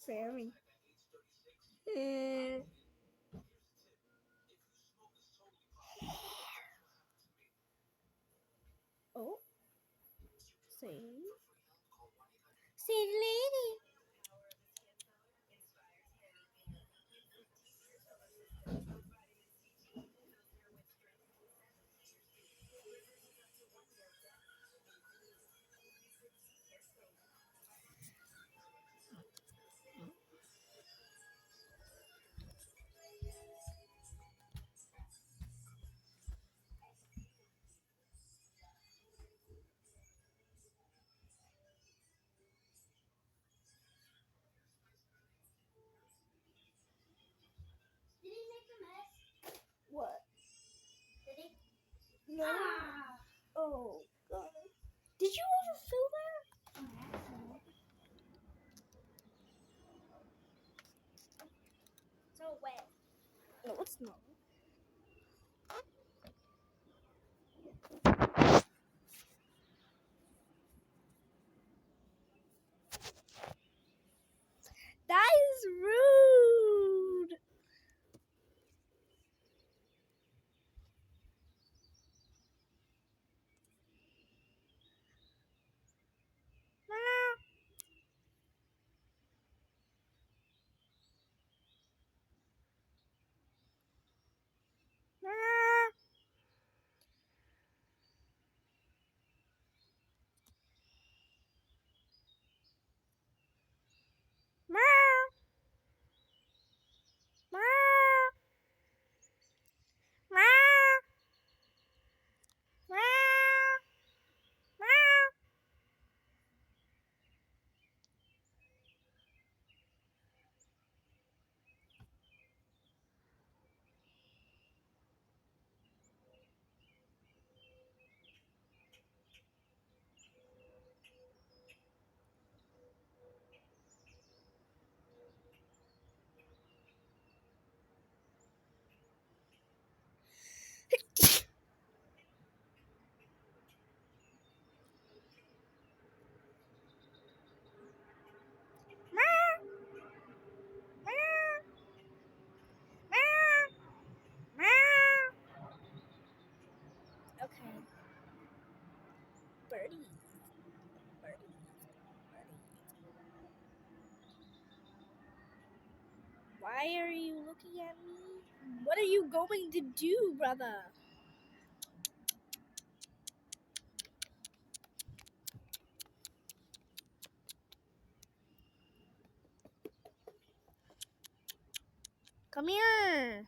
Sammy. Eh. Oh, see, lady. Did he make a mess? What? Did he? No. Oh God. Did you overfill that? So wet. No, it's not. That is rude. Okay. Birdie. Birdie. Why are you looking at me? What are you going to do, brother? Come here.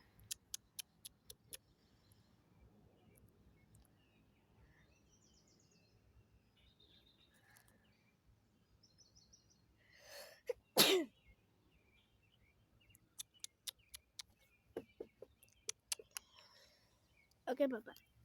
Okay, bye-bye.